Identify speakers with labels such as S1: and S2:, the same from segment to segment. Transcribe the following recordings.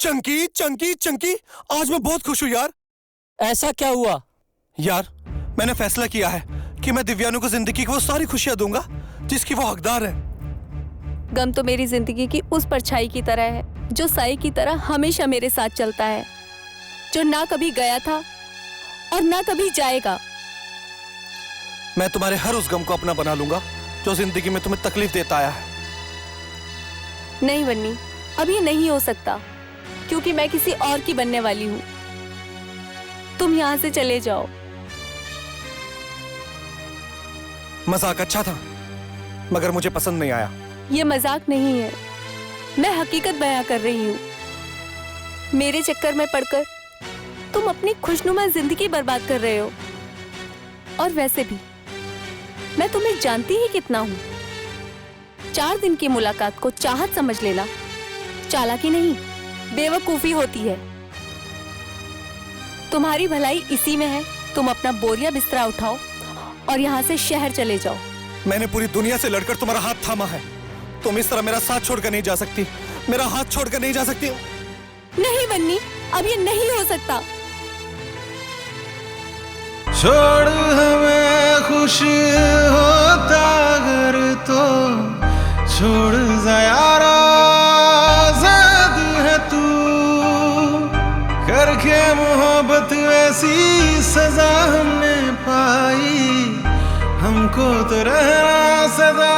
S1: चंकी चंकी चंकी, आज मैं बहुत खुश हूँ यार।
S2: ऐसा क्या हुआ?
S1: यार मैंने फैसला किया है कि मैं दिव्यानु को जिंदगी की वो सारी खुशियां दूंगा जिसकी वो हकदार है।
S3: गम तो मेरी जिंदगी की उस परछाई की तरह है जो साई की तरह हमेशा मेरे साथ चलता है, जो ना कभी गया था और ना कभी जाएगा।
S1: मैं तुम्हारे हर उस गम को अपना बना लूंगा जो जिंदगी में तुम्हें तकलीफ देता आया है।
S3: नहीं वन्नी, अब ये नहीं हो सकता क्योंकि मैं किसी और की बनने वाली हूँ। तुम यहाँ से चले जाओ।
S1: मजाक अच्छा था मगर मुझे पसंद नहीं आया।
S3: ये मजाक नहीं है, मैं हकीकत बयां कर रही हूँ। मेरे चक्कर में पड़कर तुम अपनी खुशनुमा जिंदगी बर्बाद कर रहे हो। और वैसे भी मैं तुम्हें जानती ही कितना हूँ। 4 दिन की मुलाकात को चाहत समझ लेना चालाकी नहीं, बेवकूफी होती है। तुम्हारी भलाई इसी में है। तुम अपना बोरिया बिस्तरा उठाओ और यहाँ से शहर चले जाओ।
S1: मैंने पूरी दुनिया से लड़कर तुम्हारा हाथ थामा है। तुम इस तरह मेरा साथ छोड़कर नहीं जा सकती, मेरा हाथ छोड़कर नहीं जा सकती।
S3: नहीं बन्नी, अब ये नहीं हो सकता।
S4: छोड़ हमें खुश होता अगर तो छोड़ जा यारा, ज़िद है तू करके मोहब्बत ऐसी सजा हमने पाई, हमको तो रहना सदा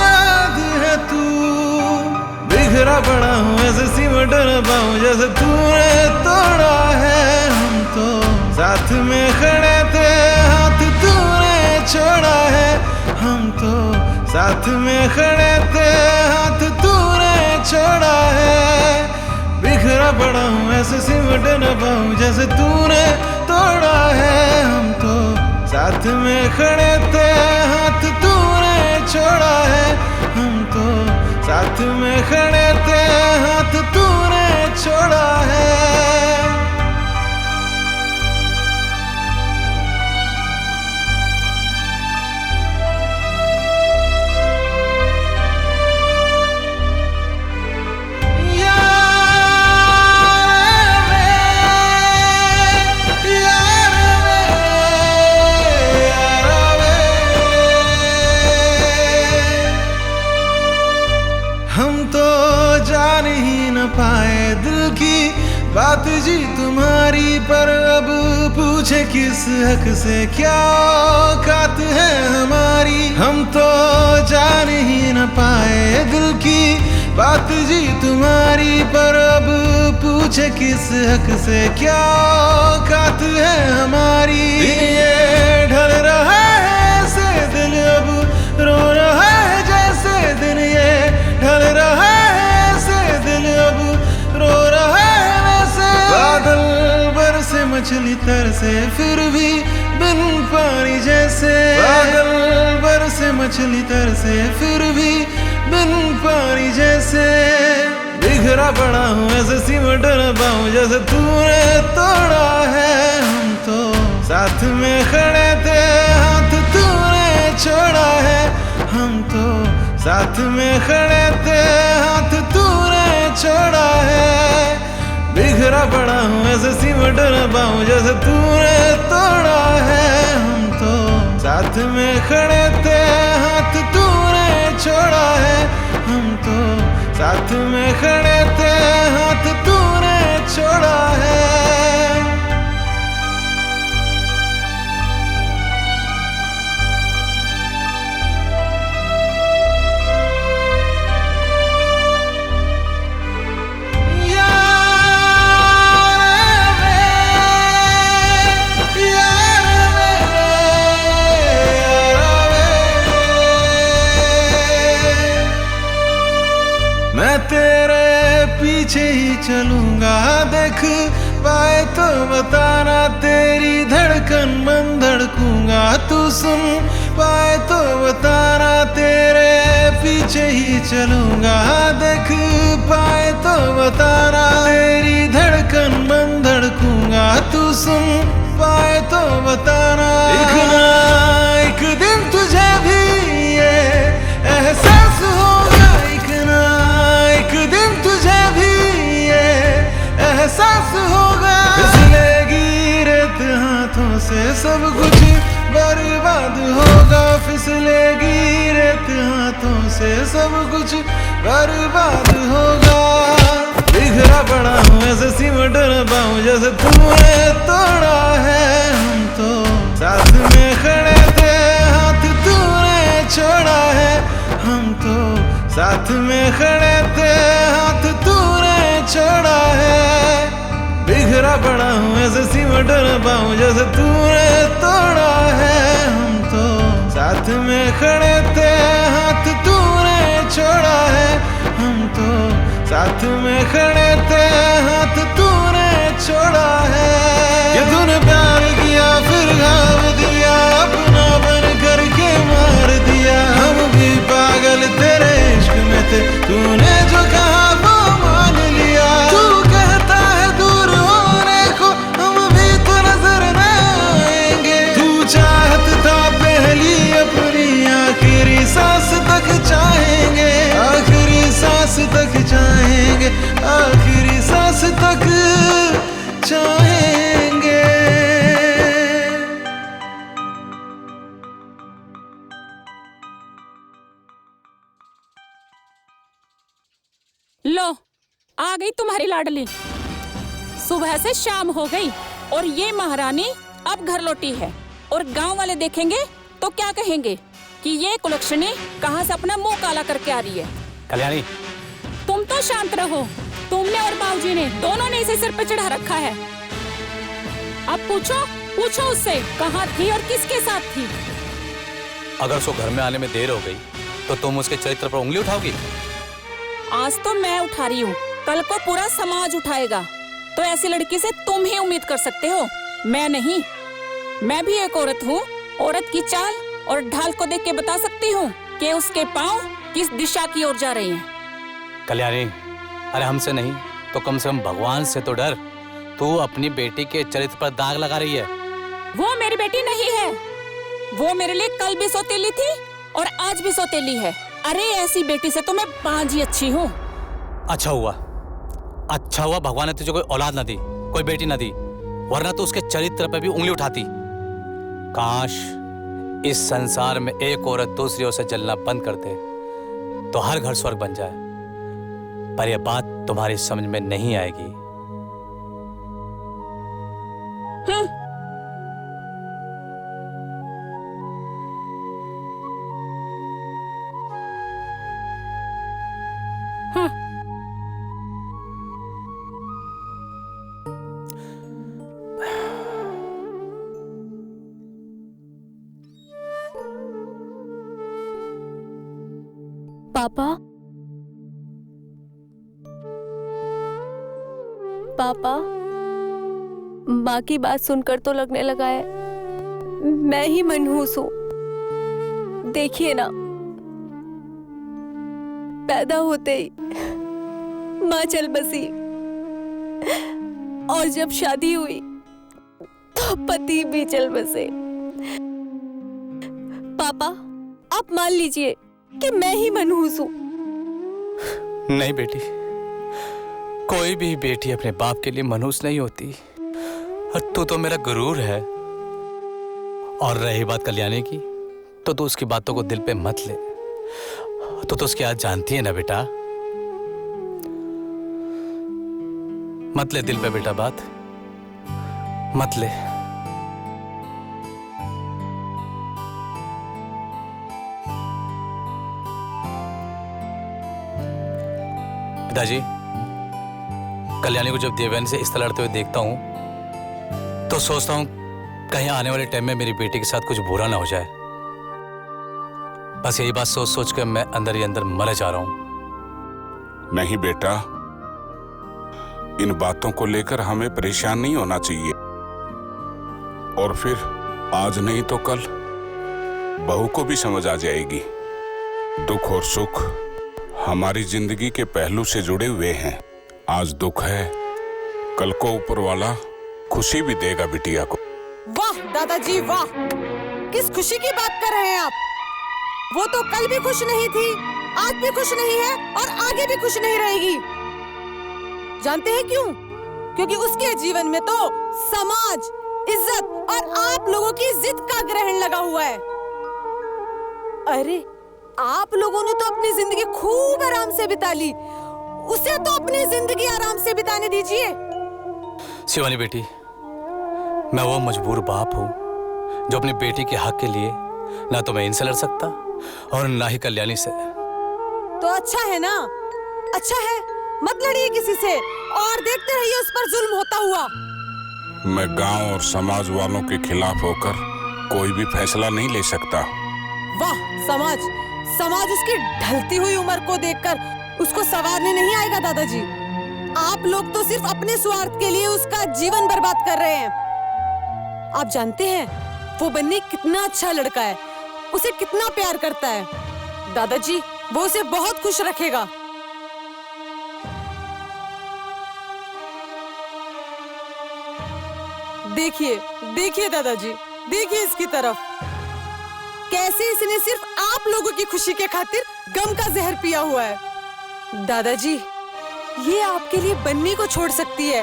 S4: याद है तू। बिखरा पड़ा हूँ ऐसे सिमट न पाऊँ जैसे तूने तोड़ा है। हम तो साथ में खड़े थे, हाथ तूने छोड़ा है। हम तो साथ में खड़े थे, हाथ तूने छोड़ा है। बिखरा पड़ा हूँ ऐसे सिमट न पाऊँ जैसे तूने तोड़ा है। हम तो साथ में खड़े थे, हाथ तूने छोड़ा है। हम तो साथ में खड़े थे, हाथ तूने छोड़ा है। हम तो जान ही न पाए दिल की बात जी तुम्हारी, पर अब पूछे किस हक से क्या औकात है हमारी। हम तो जान ही न पाए दिल की बात जी तुम्हारी, पर अब पूछे किस हक से क्या औकात है हमारी। ये ढल रहा है ऐसे दिल अब रो रहा है जैसे दिन, ये ढल रहा है ऐसे दिल अब रो रहा है वैसे। बादल बरसे मछली तरसे फिर भी बिन पानी जैसे, बादल बरसे मछली तरसे फिर भी बिन पानी जैसे। बिखरा पड़ा हूँ ऐसे सिमट न पाऊँ जैसे तूने तोड़ा है। हम तो साथ में खड़े थे, हाथ तूने छोड़ा है। हम तो साथ में खड़े थे, हाथ तूने छोड़ा है। बिखरा पड़ा हूँ ऐसे सिमट न पाऊँ जैसे तूने तोड़ा है। हम तो साथ में खड़े थे, हाथ तूने छोड़ा है। हम तो साथ में खड़े थे, हाथ तूने छोड़ा है। मैं तेरे पीछे ही चलूंगा, देख पाए तो बताना। तेरी धड़कन मन धड़कूंगा, तू सुन पाए तो बताना। तेरे पीछे ही चलूंगा, देख पाए तो बताना। तेरी धड़कन मन धड़कूंगा, तू सुन पाए तो बताना। एक दिन तुझे भी ये एहसास होगा, एक दिन तुझे भी ये एहसास होगा। फिसलेगी रेत हाथों से सब कुछ बर्बाद होगा। फिसलेगी रेत हाथों से सब कुछ बर्बाद होगा। बिखरा पड़ा हूँ ऐसे सिमट न पाऊं जैसे तूने तोड़ा है। हम तो साथ में खड़े थे हाथ तूने छोड़ा है। हम तो साथ में खड़े थे हाथ तूने छोड़ा है। बिखरा पड़ा हूँ ऐसे सिमट न पाऊं जैसे तूने तोड़ा है। हम तो साथ में खड़े थे हाथ तूने छोड़ा है। हम तो साथ में खड़े थे हाथ तूने छोड़ा है। ये तूने प्यार किया फिर घाव दिया अपना बन करके मार दिया। हम भी पागल तेरे इश्क में थे तूने जो कहा वो मान लिया। तू कहता है दूर होने को हम भी तो नजर न आएंगे। तू चाहत था पहली अपनी आखिरी सांस तक चाहेंगे। आखिरी सांस तक चाहेंगे। आखिरी सांस तक चाहेंगे।
S2: लो आ गई तुम्हारी लाडली। सुबह से शाम हो गई और ये महारानी अब घर लौटी है और गांव वाले देखेंगे तो क्या कहेंगे कि ये कुलक्षणी कहां से अपना मुंह काला करके आ रही है।
S5: कल्याणी,
S2: तुम तो शांत रहो। तुमने और बाबूजी ने दोनों ने इसे सिर पे चढ़ा रखा है। अब पूछो उससे कहाँ थी और किसके साथ थी।
S5: अगर उसको घर में आने में देर हो गई तो तुम उसके चरित्र पर उंगली उठाओगी?
S2: आज तो मैं उठा रही हूँ, कल को पूरा समाज उठाएगा। तो ऐसी लड़की से तुम ही उम्मीद कर सकते हो, मैं नहीं। मैं भी एक औरत हूँ। औरत की चाल और ढाल को देख के बता सकती हूँ कि उसके पाँव किस दिशा की ओर जा रहे हैं।
S5: कल्याणी, अरे हमसे नहीं तो कम से कम भगवान से तो डर। तू अपनी बेटी के चरित्र पर दाग लगा रही है।
S2: वो मेरी बेटी नहीं है। वो मेरे लिए कल भी सौतेली थी और आज भी सौतेली है। अरे ऐसी बेटी से तो मैं बाजी अच्छी हूँ।
S5: अच्छा हुआ भगवान ने तुझे कोई औलाद न दी, कोई बेटी न दी, वरना तो उसके चरित्र पर भी उंगली उठाती। काश इस संसार में एक औरत दूसरी ओर से जलना बंद कर दे तो हर घर स्वर्ग बन जाए। पर यह बात तुम्हारी समझ में नहीं आएगी।
S3: पापा, माँ की बात सुनकर तो लगने लगा है मैं ही मनहूस हूँ। देखिए ना, पैदा होते ही माँ चल बसी और जब शादी हुई तो पति भी चल बसे। पापा, आप मान लीजिए कि मैं ही मनहूस हूँ।
S5: नहीं बेटी, कोई भी बेटी अपने बाप के लिए मनहूस नहीं होती। और तू तो मेरा गुरूर है। और रही बात कल्याणी की, तो तू उसकी बातों को दिल पे मत ले। तो उसकी आज जानती है ना बेटा। मत ले दिल पे बेटा बात, मत ले। पिताजी, कल्याणी को जब देवयानी से इस तरह लड़ते हुए देखता हूं तो सोचता हूं कहीं आने वाले टाइम में मेरी बेटी के साथ कुछ बुरा ना हो जाए। बस यही बात सोच सोच कर मैं अंदर ही अंदर मर जा रहा हूं।
S6: नहीं बेटा, इन बातों को लेकर हमें परेशान नहीं होना चाहिए। और फिर आज नहीं तो कल बहू को भी समझ आ जाएगी। दुख और सुख हमारी जिंदगी के पहलू से जुड़े हुए हैं। आज दुख है, कल को ऊपर वाला खुशी भी देगा बिटिया को।
S7: वाह दादाजी वाह, किस खुशी की बात कर रहे हैं आप। वो तो कल भी खुश नहीं थी, आज भी खुश नहीं है और आगे भी खुश नहीं रहेगी। जानते हैं क्यों? क्योंकि उसके जीवन में तो समाज, इज्जत और आप लोगों की जिद का ग्रहण लगा हुआ है। अरे आप लोगों ने तो अपनी जिंदगी खूब आराम से बिता ली, उसे तो अपनी जिंदगी आराम से बिताने दीजिए।
S5: शिवानी बेटी, मैं वो मजबूर बाप हूँ जो अपनी बेटी के हक के लिए ना तो मैं इनसे लड़ सकता और ना ही कल्याणी से।
S7: तो अच्छा है ना, अच्छा है, मत लड़िए किसी से और देखते रहिए उस पर जुल्म होता हुआ।
S6: मैं गांव और समाज वालों के खिलाफ होकर कोई भी फैसला नहीं ले सकता।
S7: वाह, समाज उसकी ढलती हुई उम्र को देखकर उसको संवारने नहीं आएगा दादाजी। आप लोग तो सिर्फ अपने स्वार्थ के लिए उसका जीवन बर्बाद कर रहे हैं। आप जानते हैं वो बन्नी कितना अच्छा लड़का है, उसे कितना प्यार करता है। दादाजी वो उसे बहुत खुश रखेगा। देखिए दादाजी, देखिए इसकी तरफ, कैसे इसने सिर्फ आप लोगों की खुशी के खातिर गम का जहर पिया हुआ है। दादाजी ये आपके लिए बन्नी को छोड़ सकती है,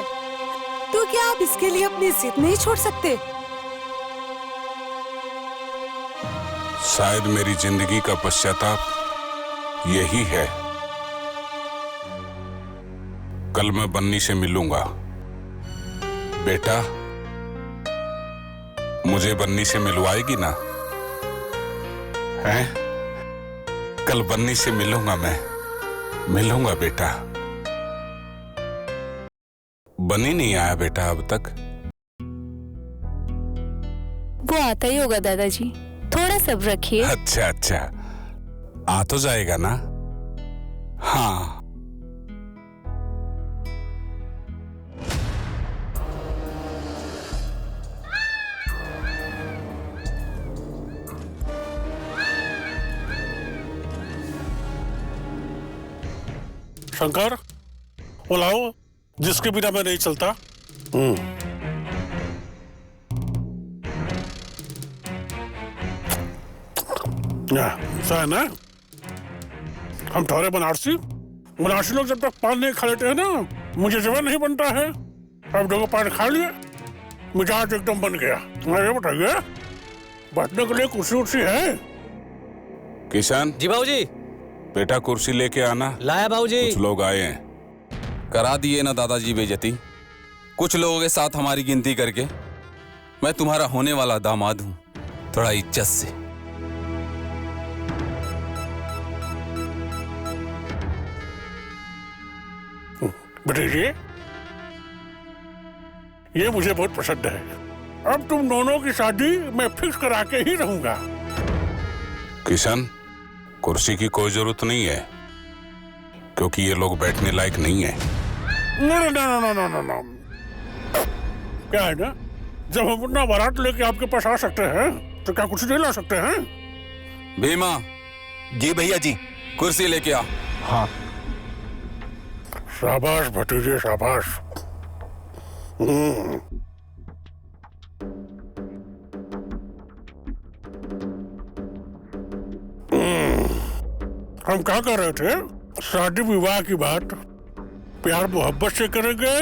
S7: तो क्या आप इसके लिए अपनी जिद नहीं छोड़ सकते?
S6: शायद मेरी जिंदगी का पश्चाताप यही है। कल मैं बन्नी से मिलूंगा। बेटा, मुझे बन्नी से मिलवाएगी ना? हैं? कल बन्नी से मिलूंगा, मैं मिलूंगा बेटा। बन्नी नहीं आया बेटा अब तक?
S3: वो आता ही होगा दादाजी, थोड़ा सब्र रखिए।
S6: अच्छा, आ तो जाएगा ना? हाँ।
S8: शंकर, बुलाओ जिसके बिना मैं नहीं चलता। ऐसा है ना, हम ठहरे बनारसी लोग जब तक पान नहीं खा लेते हैं ना, मुझे जवान नहीं बनता है। अब देखो पान खा लिया, मिजाज एकदम बन गया। अरे बताइए, बैठने के लिए कुर्सी उर्सी है?
S6: किशन
S5: जी बाबूजी।
S6: बेटा कुर्सी लेके आना।
S5: लाया बाबूजी।
S6: कुछ लोग आए हैं।
S9: करा दिए ना दादाजी बेइज्जती, कुछ लोगों के साथ हमारी गिनती करके। मैं तुम्हारा होने वाला दामाद हूं, थोड़ा इज्जत से।
S8: भतीजे, ये मुझे बहुत पसंद है। अब तुम दोनों की शादी मैं फिक्स करा के ही रहूंगा।
S6: किशन, कुर्सी की कोई जरूरत नहीं है, क्योंकि ये लोग बैठने लायक नहीं है।
S8: नो। क्या है ना, जब हम अपना बारात लेके आपके पास आ सकते हैं, तो क्या कुर्सी नहीं ला सकते हैं?
S9: भीमा। जी भैया जी। कुर्सी लेके आ।
S8: हाँ। शाबाश भतीजे, शाबाश। हम क्या कर रहे थे? शादी विवाह की बात प्यार मोहब्बत से करेंगे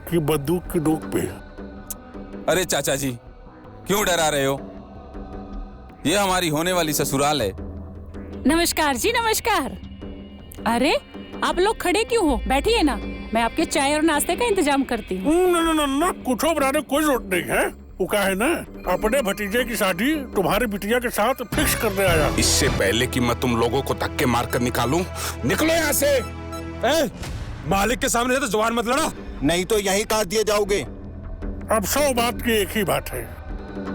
S8: कि बंदूक की नोक पे?
S9: अरे चाचा जी, क्यों डरा रहे हो? ये हमारी होने वाली ससुराल है।
S2: नमस्कार जी, नमस्कार। अरे आप लोग खड़े क्यों हो? बैठिए ना, मैं आपके चाय और नाश्ते का इंतजाम करती हूँ।
S8: ना, कुछ बनाने कोई जरूरत नहीं है। वो क्या है ना, अपने भतीजे की शादी तुम्हारी बिटिया के साथ फिक्स करने आया।
S6: इससे पहले कि मैं तुम लोगों को धक्के मारकर निकालूं, निकलो यहाँ से।
S1: मालिक के सामने तो जुबान मत लड़ा,
S10: नहीं तो यहीं काट दिए जाओगे।
S8: अब 100 बात की एक ही बात है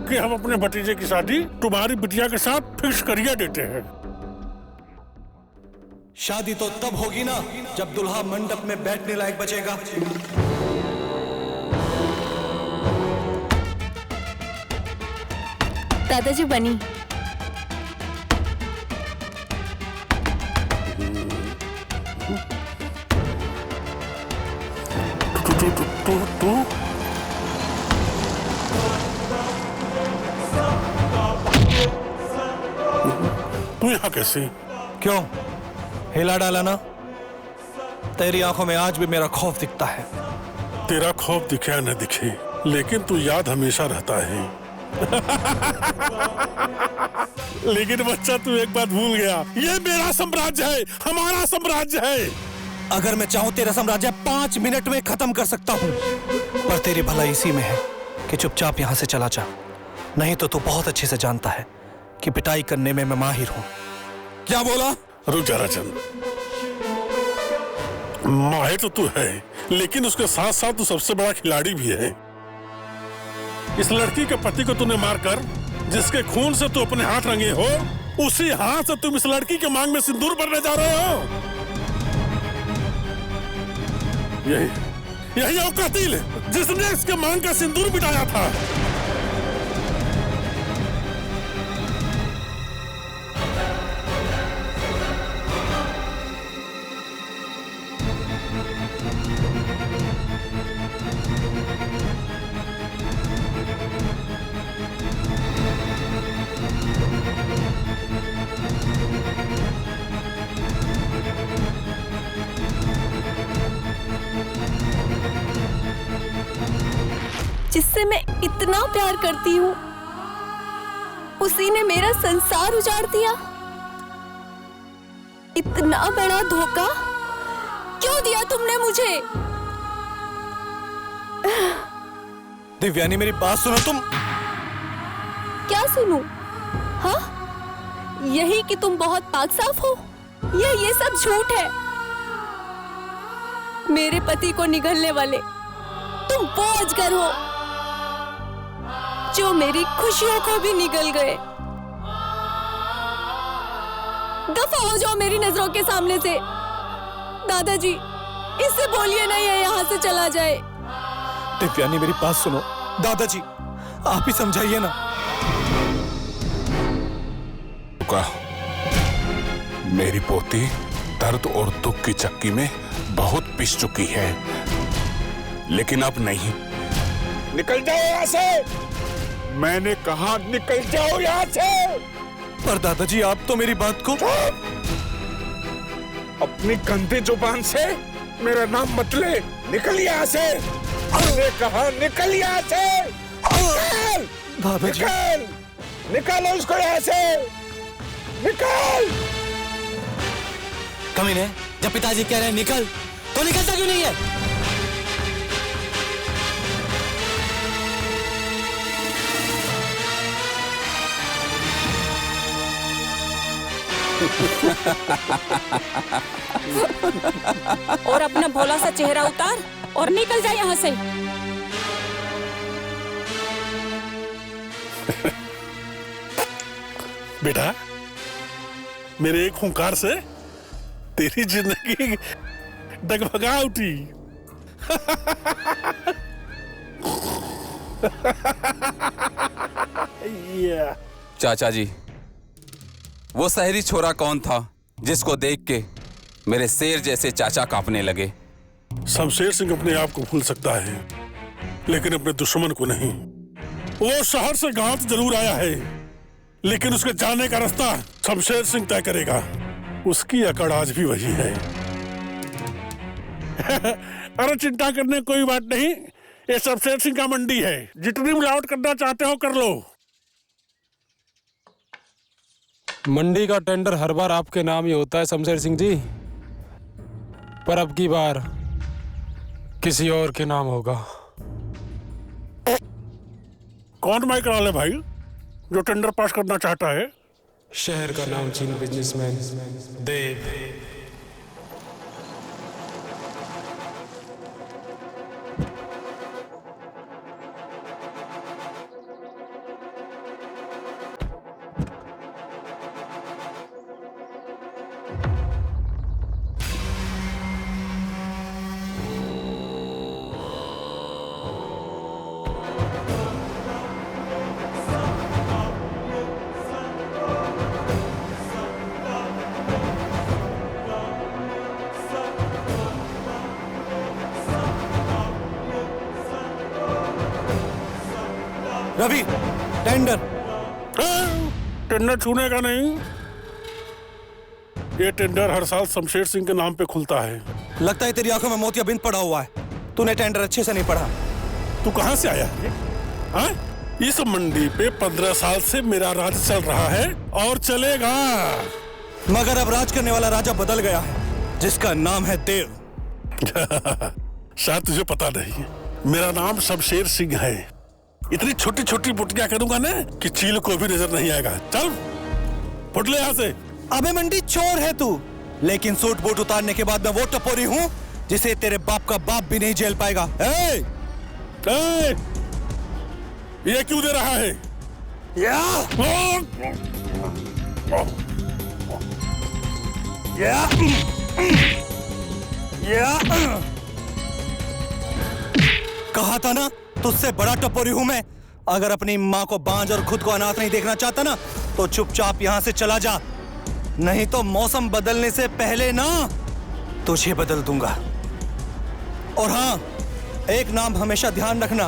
S8: कि हम अपने भतीजे की शादी तुम्हारी बिटिया के साथ फिक्स करिए देते हैं।
S1: शादी तो तब होगी ना जब दुल्हा मंडप में बैठने लायक बचेगा।
S3: दादाजी बनी।
S8: तू यहाँ कैसे?
S1: क्यों, हिला डाला ना? तेरी आंखों में आज भी मेरा खौफ दिखता है।
S8: तेरा खौफ दिखे या न दिखे, लेकिन तू याद हमेशा रहता है। लेकिन बच्चा, तू एक बात भूल गया, ये मेरा साम्राज्य है, हमारा साम्राज्य है।
S1: अगर मैं चाहूं तेरा साम्राज्य 5 मिनट में खत्म कर सकता हूं, पर तेरी भलाई इसी में है कि चुपचाप यहां से चला जा। नहीं तो तू बहुत अच्छे से जानता है कि पिटाई करने में मैं माहिर हूं।
S9: क्या बोला?
S8: रुक जा राजन, माहिर तो तू है, लेकिन उसके साथ साथ तू सबसे बड़ा खिलाड़ी भी है। इस लड़की के पति को तूने मारकर, जिसके खून से तू अपने हाथ रंगे हो, उसी हाथ से तुम इस लड़की के मांग में सिंदूर भरने जा रहे हो। यही वो कातिल है जिसने इसके मांग का सिंदूर मिटाया था।
S3: जिससे मैं इतना प्यार करती हूँ, उसी ने मेरा संसार उजाड़ दिया। इतना बड़ा धोखा क्यों दिया तुमने मुझे?
S1: दिव्यानी, मेरी बात सुनो तुम।
S3: क्या सुनूं? हाँ? यही कि तुम बहुत पाक साफ हो, या ये सब झूठ है? मेरे पति को निगलने वाले तुम वो अजगर हो जो मेरी खुशियों को भी निगल गए। दफा हो जाओ मेरी नजरों के सामने से। दादाजी, इससे बोलिए ना ये यहाँ से चला जाए।
S1: दिव्यानी, मेरी बात सुनो। दादाजी, आप ही समझाइए ना।
S6: मेरी पोती दर्द और दुख की चक्की में बहुत पिस चुकी है, लेकिन अब नहीं।
S11: निकल जाओ यहाँ से। मैंने कहा निकल जाओ यहाँ से।
S1: पर दादाजी, आप तो मेरी बात को।
S11: अपनी गंदी जुबान से मेरा नाम मत ले। निकल यहाँ से। मैंने कहा निकल यहाँ से। निकल।
S1: दादाजी,
S11: निकल। निकालो उसको यहाँ से। निकल।
S5: कमीने, जब पिताजी कह रहे हैं निकल, तो निकलता क्यों नहीं है?
S2: और अपना भोला सा चेहरा उतार और निकल जा यहाँ से।
S8: बेटा, मेरे एक हुंकार से तेरी जिंदगी डगमगा उठी।
S9: चाचा जी, वो शहरी छोरा कौन था जिसको देख के मेरे शेर जैसे चाचा कांपने लगे?
S8: शमशेर सिंह अपने आप को भूल सकता है, लेकिन अपने दुश्मन को नहीं। वो शहर से गांव जरूर आया है, लेकिन उसके जाने का रास्ता शमशेर सिंह तय करेगा। उसकी अकड़ आज भी वही है। अरे चिंता करने की कोई बात नहीं, ये शमशेर सिंह का मंडी है। जितनी मिलावट करना चाहते हो कर लो।
S12: मंडी का टेंडर हर बार आपके नाम ही होता है शमशेर सिंह जी, पर अब की बार किसी और के नाम होगा।
S8: कौन माइक करा ले भाई जो टेंडर पास करना चाहता है?
S12: शहर का नामचीन बिजनेसमैन देव।
S1: रवि, टेंडर।
S8: टेंडर छूने का नहीं। ये टेंडर हर साल शमशेर सिंह के नाम पे खुलता है।
S1: लगता है तेरी आंखों में मोतियाबिंद पड़ा हुआ है। तूने टेंडर अच्छे से नहीं पढ़ा।
S8: तू कहाँ से आया है? हाँ? इस मंडी पे 15 साल से मेरा राज चल रहा है और चलेगा।
S1: मगर अब राज करने वाला राजा बदल गया है, जिसका नाम है देव।
S8: शायद तुझे पता नहीं, मेरा नाम शमशेर सिंह है। इतनी छोटी छोटी बुटियां करूंगा ना कि चील को भी नजर नहीं आएगा। चल फुट ले यहाँ से।
S1: अबे मंडी चोर है तू, लेकिन सूट बूट उतारने के बाद मैं वो टपोरी हूँ जिसे तेरे बाप का बाप भी नहीं झेल पाएगा।
S8: ए! ये क्यों दे रहा है?
S1: कहा था ना तुझसे बड़ा टपोरी हूं मैं। अगर अपनी माँ को बांझ और खुद को अनाथ नहीं देखना चाहता ना तो चुपचाप यहाँ से चला जा, नहीं तो मौसम बदलने से पहले ना तुझे बदल दूंगा। और हाँ, एक नाम हमेशा ध्यान रखना,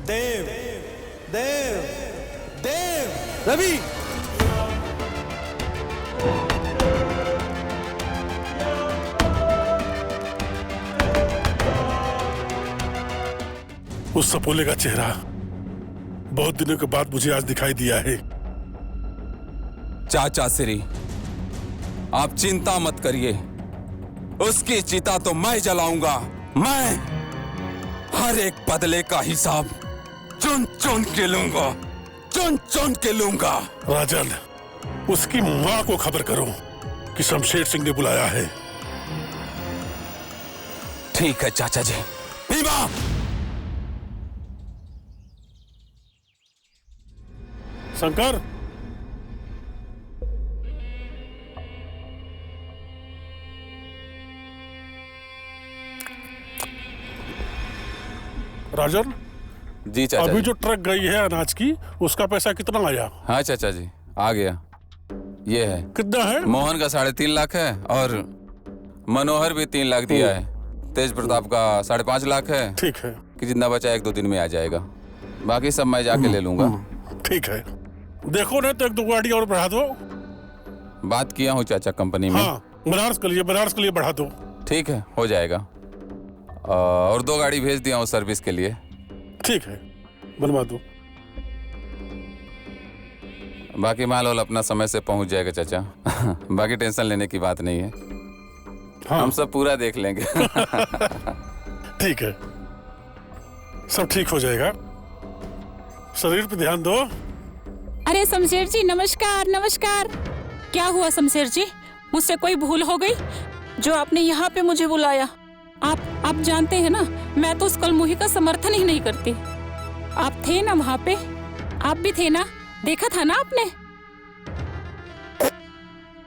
S1: देव देव देव रवि।
S8: उस सपोले का चेहरा बहुत दिनों के बाद मुझे आज दिखाई दिया है।
S9: चाचा श्री, आप चिंता मत करिए, उसकी चिता तो मैं जलाऊंगा। मैं हर एक बदले का हिसाब चुन चुन के लूंगा, चुन चुन के लूंगा।
S8: राजन, उसकी माँ को खबर करो कि शमशेर सिंह ने बुलाया है।
S9: ठीक है चाचा जी। भीमा!
S8: शंकर, राजन
S9: जी चाचा
S8: अभी
S9: जी।
S8: जो ट्रक गई है अनाज की, उसका पैसा कितना आया?
S9: हाँ चाचा जी, आ गया। ये है।
S8: कितना है?
S9: मोहन का 3.5 लाख है और मनोहर भी 3 लाख दिया है। तेज प्रताप का 5.5 लाख है।
S8: ठीक है
S9: कि जितना बचा 1-2 दिन में आ जाएगा, बाकी सब मैं जाके ले लूंगा।
S8: ठीक है, देखो ना तो 1-2 गाड़ी और बढ़ा दो।
S9: बात किया हूँ चाचा कंपनी में।
S8: हाँ, बनारस के लिए बढ़ा दो।
S9: ठीक है, हो जाएगा। और 2 गाड़ी भेज दिया हूँ सर्विस के लिए।
S8: ठीक है, बनवा दो।
S9: बाकी माल वाल अपना समय से पहुंच जाएगा चाचा। बाकी टेंशन लेने की बात नहीं है।
S8: हाँ।
S9: हम सब पूरा देख लेंगे।
S8: ठीक है, सब ठीक हो जाएगा। शरीर पे ध्यान दो।
S2: अरे शमशेर जी, नमस्कार नमस्कार। क्या हुआ शमशेर जी, मुझसे कोई भूल हो गई जो आपने यहाँ पे मुझे बुलाया? आप जानते हैं ना, मैं तो उस कलमुही का समर्थन ही नहीं करती। आप थे ना वहाँ पे, आप भी थे ना, देखा था ना आपने।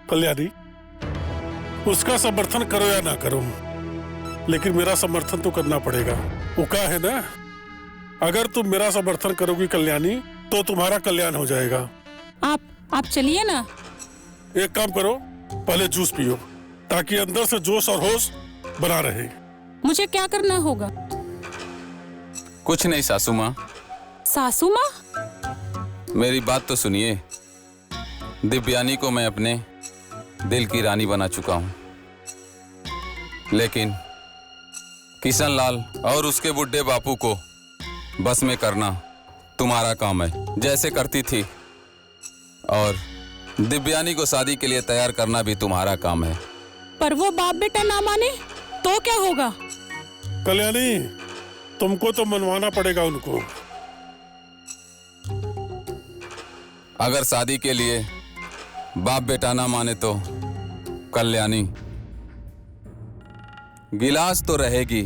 S8: कल्याणी, उसका समर्थन करो या ना करो, लेकिन मेरा समर्थन तो करना पड़ेगा। वो क्या है ना, अगर तुम मेरा समर्थन करोगी कल्याणी, तो तुम्हारा कल्याण हो जाएगा।
S2: आप चलिए ना।
S8: एक काम करो, पहले जूस पियो ताकि अंदर से जोश और होश बना रहे।
S2: मुझे क्या करना होगा?
S9: कुछ नहीं सासू माँ।
S2: सासू माँ?
S9: मेरी बात तो सुनिए। दिव्यानी को मैं अपने दिल की रानी बना चुका हूँ, लेकिन किशन लाल और उसके बुढ़े बापू को बस में करना तुम्हारा काम है, जैसे करती थी। और दिव्यानी को शादी के लिए तैयार करना भी तुम्हारा काम है।
S2: पर वो बाप बेटा ना माने तो क्या होगा?
S8: कल्याणी, तुमको तो मनवाना पड़ेगा उनको।
S9: अगर शादी के लिए बाप बेटा ना माने तो कल्याणी, गिलास तो रहेगी,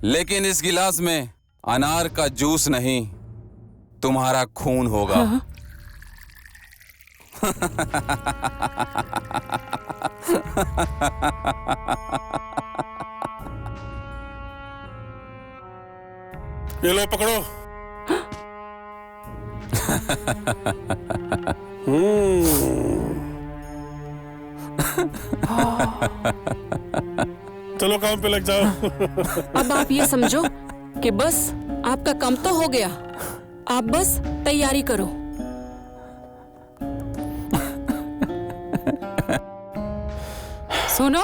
S9: लेकिन इस गिलास में अनार का जूस नहीं, तुम्हारा खून होगा।
S2: हाँ?
S8: ये लो पकड़ो। चलो काम पे लग जाओ।
S2: अब आप ये समझो कि बस आपका काम तो हो गया, आप बस तैयारी करो। सुनो,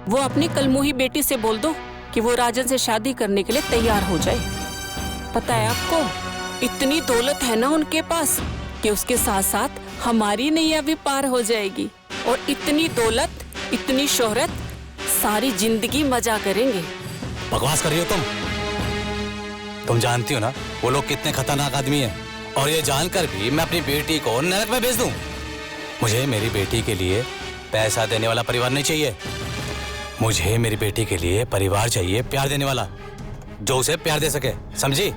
S2: वो अपनी कलमुही बेटी से बोल दो कि वो राजन से शादी करने के लिए तैयार हो जाए। पता है आपको, इतनी दौलत है ना उनके पास कि उसके साथ साथ हमारी नैया भी पार हो जाएगी। और इतनी दौलत, इतनी शोहरत, सारी जिंदगी मजा करेंगे।
S5: बकवास कर रही हो तुम जानती हो ना वो लोग कितने खतरनाक आदमी हैं। और ये जानकर भी मैं अपनी बेटी को नरक में भेज दूं? मुझे मेरी बेटी के लिए पैसा देने वाला परिवार नहीं चाहिए। मुझे मेरी बेटी के लिए परिवार चाहिए, प्यार देने वाला, जो उसे प्यार दे सके, समझी?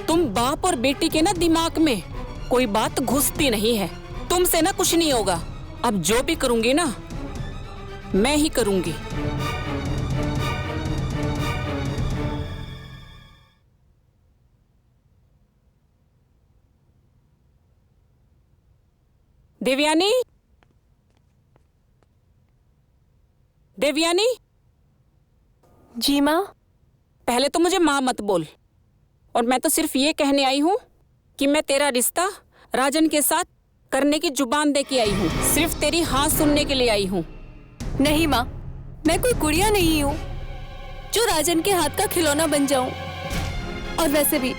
S2: तुम बाप और बेटी के ना दिमाग में कोई बात घुसती नहीं है। तुमसे ना कुछ नहीं होगा। अब जो भी करूंगी ना, मैं ही करूंगी। देवयानी, देवयानी।
S3: जी माँ।
S2: पहले तो मुझे माँ मत बोल। और मैं तो सिर्फ ये कहने आई हूँ कि मैं तेरा रिश्ता राजन के साथ करने की जुबान दे के आई हूँ। सिर्फ तेरी हाँ सुनने के लिए आई हूँ।
S3: नहीं माँ, मैं कोई गुड़िया नहीं हूँ जो राजन के हाथ का खिलौना बन जाऊं। और वैसे भी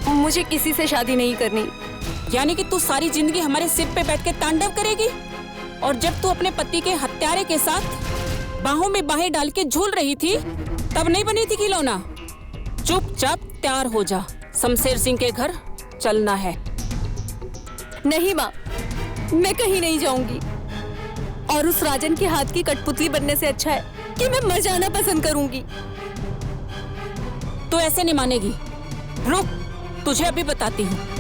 S3: मुझे किसी से शादी नहीं करनी।
S2: यानी कि तू सारी जिंदगी हमारे सिर पे बैठ के तांडव करेगी? और जब तू अपने पति के हत्यारे के साथ बाहों में बाहें डाल के झूल रही थी, तब नहीं बनी थी खिलौना? चुपचाप तैयार हो जा, शमशेर सिंह के घर चलना है।
S3: नहीं माँ, मैं कहीं नहीं जाऊंगी। और उस राजन के हाथ की कठपुतली बनने से अच्छा है कि मैं मर जाना पसंद करूंगी।
S2: तू ऐसे नहीं मानेगी। रुक, तुझे अभी बताती हूँ।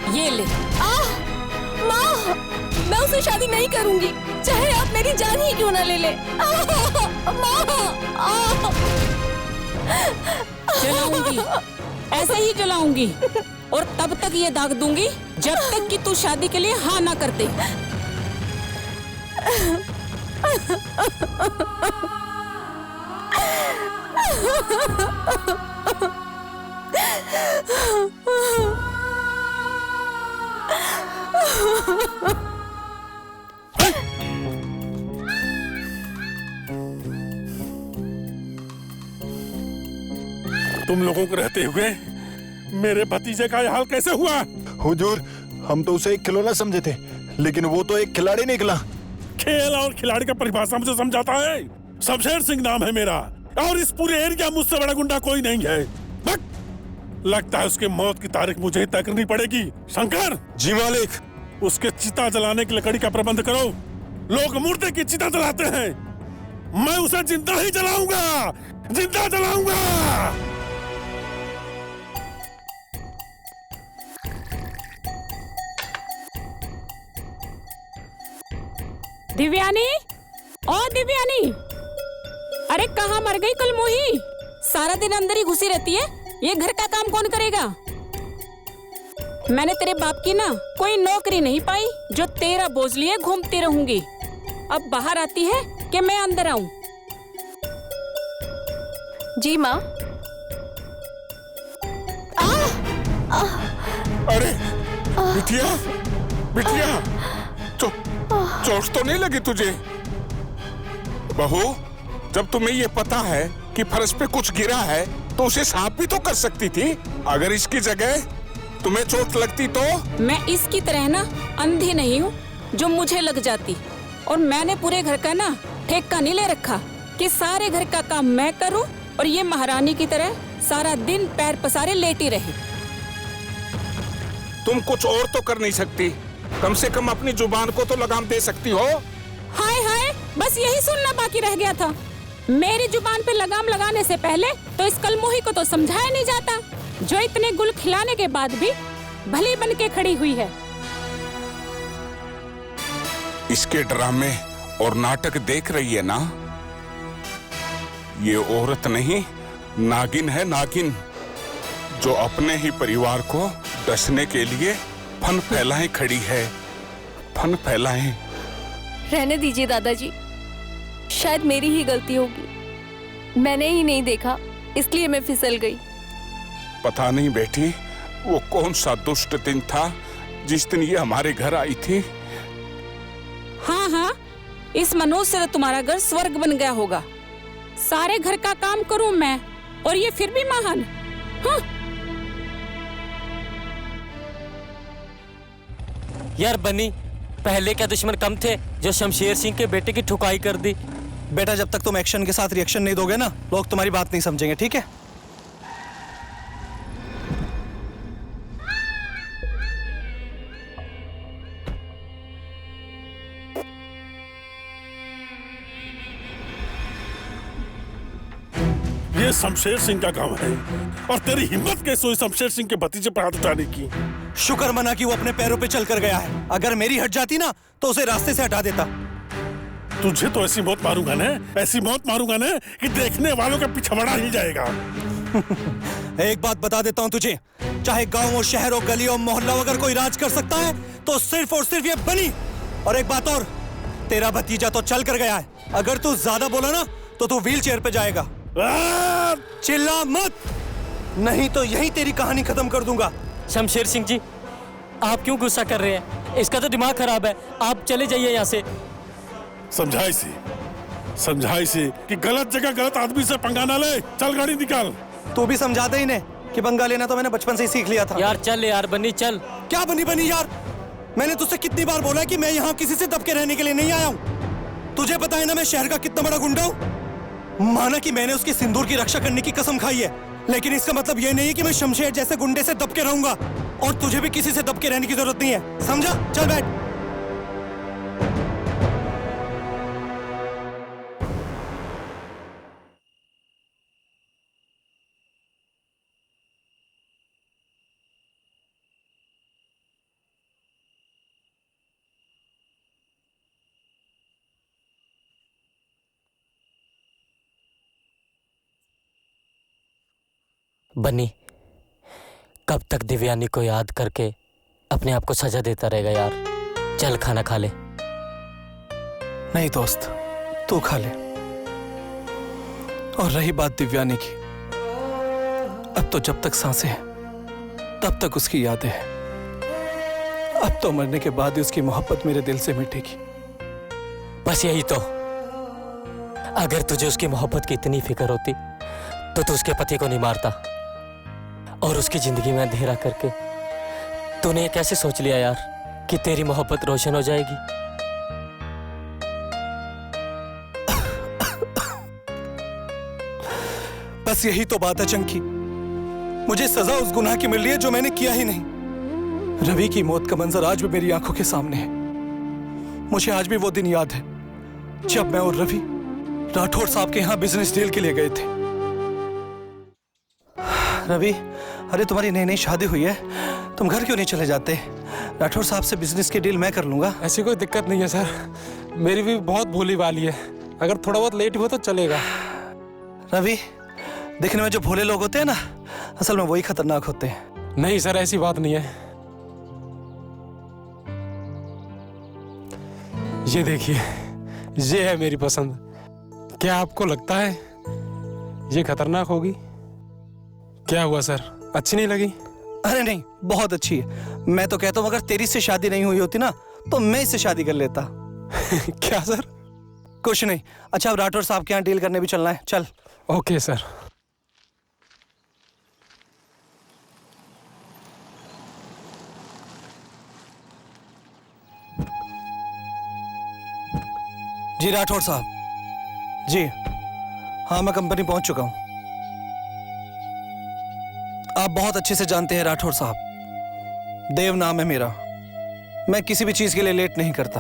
S2: ये ले।
S3: माँ, मैं उससे शादी नहीं करूंगी, चाहे आप मेरी जान ही क्यों ना ले ले।
S2: जलाऊंगी, ऐसे ही जलाऊंगी। और तब तक ये दाग दूंगी जब तक कि तू शादी के लिए हाँ ना कर दे।
S8: तुम लोगों को रहते हुए मेरे भतीजे का यह हाल कैसे हुआ?
S10: हुजूर, हम तो उसे एक खिलौना समझे थे, लेकिन वो तो एक खिलाड़ी निकला।
S8: खेल और खिलाड़ी का परिभाषा मुझे समझाता है? शमशेर सिंह नाम है मेरा, और इस पूरे एरिया मुझसे बड़ा गुंडा कोई नहीं है। लगता है उसके मौत की तारीख मुझे ही तय करनी पड़ेगी। शंकर।
S10: जी मालिक।
S8: उसके चिता जलाने की लकड़ी का प्रबंध करो। लोग मुर्दे की चिता जलाते हैं, मैं उसे जिंदा ही जलाऊंगा, जिंदा जलाऊंगा।
S2: दिव्यानी, ओ दिव्यानी, अरे कहाँ मर गई कलमुही? सारा दिन अंदर ही घुसी रहती है। ये घर का काम कौन करेगा? मैंने तेरे बाप की ना कोई नौकरी नहीं पाई जो तेरा बोझ लिए घूमती रहूंगी। अब बाहर आती है कि मैं अंदर आऊं?
S3: जी माँ।
S11: अरे बिटिया, बिटिया, चोट तो नहीं लगी तुझे? बहू, जब तुम्हें ये पता है कि फर्श पे कुछ गिरा है तो उसे साफ भी तो कर सकती थी। अगर इसकी जगह तुम्हें चोट लगती तो?
S2: मैं इसकी तरह ना अंधी नहीं हूँ जो मुझे लग जाती। और मैंने पूरे घर का ना ठेका नहीं ले रखा कि सारे घर का काम मैं करूँ और ये महारानी की तरह सारा दिन पैर पसारे लेटी रहे।
S11: तुम कुछ और तो कर नहीं सकती, कम से कम अपनी जुबान को तो लगाम दे सकती हो।
S2: हाय हाय, बस यही सुनना बाकी रह गया था। मेरी जुबान पे लगाम लगाने से पहले तो इस कलमोही को तो समझाया नहीं जाता, जो इतने गुल खिलाने के बाद भी भली बन के खड़ी हुई है।
S6: इसके ड्रामे और नाटक देख रही है ना? ये औरत नहीं, नागिन है, नागिन, जो अपने ही परिवार को डसने के लिए फन फैलाए खड़ी है। फन फैलाए।
S3: रहने दीजिए दादाजी, शायद मेरी ही गलती होगी। मैंने ही नहीं देखा, इसलिए मैं फिसल गई।
S6: पता नहीं बेटी, वो कौन सा दुष्ट दिन था जिस दिन ये हमारे घर आई थी।
S2: हाँ हाँ, इस मनुष्य से तो तुम्हारा घर स्वर्ग बन गया होगा। सारे घर का काम करूं मैं और ये फिर भी महान। हाँ?
S13: यार बनी, पहले क्या दुश्मन कम थे जो शमशेर सिंह के बेटे की ठुकाई कर दी।
S1: बेटा, जब तक तुम एक्शन के साथ रिएक्शन नहीं दोगे ना, लोग तुम्हारी बात नहीं समझेंगे, ठीक है?
S8: ये शमशेर सिंह का काम है और तेरी हिम्मत कैसे हुई शमशेर सिंह के भतीजे पर हाथ उठाने की?
S1: शुक्र मना कि वो अपने पैरों पे चल कर गया है। अगर मेरी हट जाती ना तो उसे रास्ते से हटा देता।
S8: तुझे तो ऐसी मौत मारूंगा ना, ऐसी मौत मारूंगा ना कि देखने वालों का पिछवाड़ा हिल जाएगा।
S1: एक बात बता देता हूँ तुझे, चाहे गांव हो, शहर हो, गली हो, मोहल्ला हो, अगर कोई राज कर सकता है तो सिर्फ और सिर्फ ये बनी। और एक बात और, तेरा भतीजा तो चल कर गया है। अगर तू ज्यादा बोला ना तो तू व्हील चेयर पे जाएगा। चिल्ला मत, नहीं तो यही तेरी कहानी खत्म कर दूंगा।
S13: शमशेर सिंह जी, आप क्यों गुस्सा कर रहे हैं? इसका तो दिमाग खराब है, आप चले जाइए यहाँ से।
S8: समझा इसे कि गलत जगह गलत आदमी से पंगा ना ले। चल गाड़ी निकाल।
S1: तू भी समझा दे इन्हें कि पंगा लेना तो मैंने बचपन से ही सीख लिया था।
S13: यार चल यार बनी, चल।
S1: क्या बनी यार? मैंने तुझसे कितनी बार बोला कि मैं यहाँ किसी से दबके रहने के लिए नहीं आया हूँ। तुझे पता है ना मैं शहर का कितना बड़ा गुंडा हूँ। माना कि मैंने उसके सिंदूर की रक्षा करने की कसम खाई है, लेकिन इसका मतलब यह नहीं है कि मैं शमशेर जैसे गुंडे से दबके रहूंगा। और तुझे भी किसी से दबके रहने की जरूरत नहीं है, समझा? चल बैठ।
S13: बन्नी, कब तक दिव्यानी को याद करके अपने आप को सजा देता रहेगा यार? चल खाना खा ले।
S1: नहीं दोस्त, तू खा ले। और रही बात दिव्यानी की, अब तो जब तक सांसें हैं तब तक उसकी यादें हैं। अब तो मरने के बाद ही उसकी मोहब्बत मेरे दिल से मिटेगी।
S13: बस यही तो। अगर तुझे उसकी मोहब्बत की इतनी फिक्र होती तो तू उसके पति को नहीं मारता और उसकी जिंदगी में अंधेरा करके तूने ये कैसे सोच लिया यार कि तेरी मोहब्बत रोशन हो जाएगी?
S1: बस यही तो बात है चंकी, मुझे सजा उस गुनाह की मिल रही है जो मैंने किया ही नहीं। रवि की मौत का मंजर आज भी मेरी आंखों के सामने है। मुझे आज भी वो दिन याद है जब मैं और रवि राठौड़ साहब के यहाँ बिजनेस डील के लिए गए थे। रवि, अरे तुम्हारी नई नई शादी हुई है, तुम घर क्यों नहीं चले जाते? राठौड़ साहब से बिजनेस की डील मैं कर लूंगा।
S12: ऐसी कोई दिक्कत नहीं है सर, मेरी भी बहुत भोली वाली है, अगर थोड़ा बहुत लेट हो तो चलेगा।
S1: रवि, दिखने में जो भोले लोग होते हैं ना, असल में वही खतरनाक होते हैं।
S12: नहीं सर, ऐसी बात नहीं है। ये देखिए, ये है मेरी पसंद। क्या आपको लगता है ये खतरनाक होगी? क्या हुआ सर, अच्छी नहीं लगी?
S1: अरे नहीं, बहुत अच्छी है। मैं तो कहता हूँ अगर तेरी से शादी नहीं हुई होती ना तो मैं इससे शादी कर लेता।
S12: क्या सर?
S1: कुछ नहीं। अच्छा, अब राठौड़ साहब के यहाँ डील करने भी चलना है, चल।
S12: Okay sir.
S1: जी राठौड़ साहब, जी हाँ, मैं कंपनी पहुंच चुका हूं। आप बहुत अच्छे से जानते हैं राठौड़ साहब, देव नाम है मेरा। मैं किसी भी चीज के लिए लेट नहीं करता।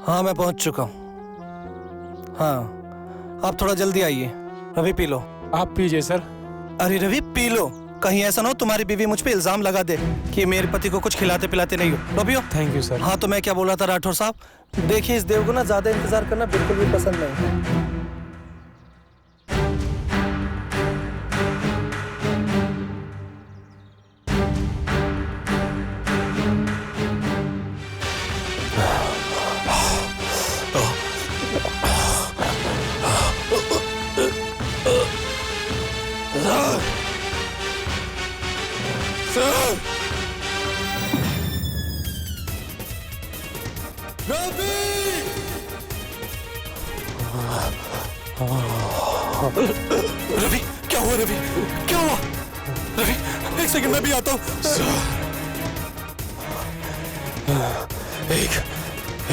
S1: हाँ मैं पहुंच चुका हूँ। हाँ आप थोड़ा जल्दी आइए। Ravi P low.
S12: आप पीजिए सर।
S1: अरे रवि पी लो, कहीं ऐसा ना हो तुम्हारी बीवी मुझ पे इल्जाम लगा दे कि मेरे पति को कुछ खिलाते पिलाते नहीं हो। रवियो।
S12: Thank you sir.
S1: हाँ तो मैं क्या बोल रहा था राठौर साहब, देखिए इस देव को ना ज्यादा इंतजार करना बिल्कुल भी पसंद नहीं। रवि क्या हुआ? रवि क्या हुआ? रवि एक सेकंड में भी आता हूँ।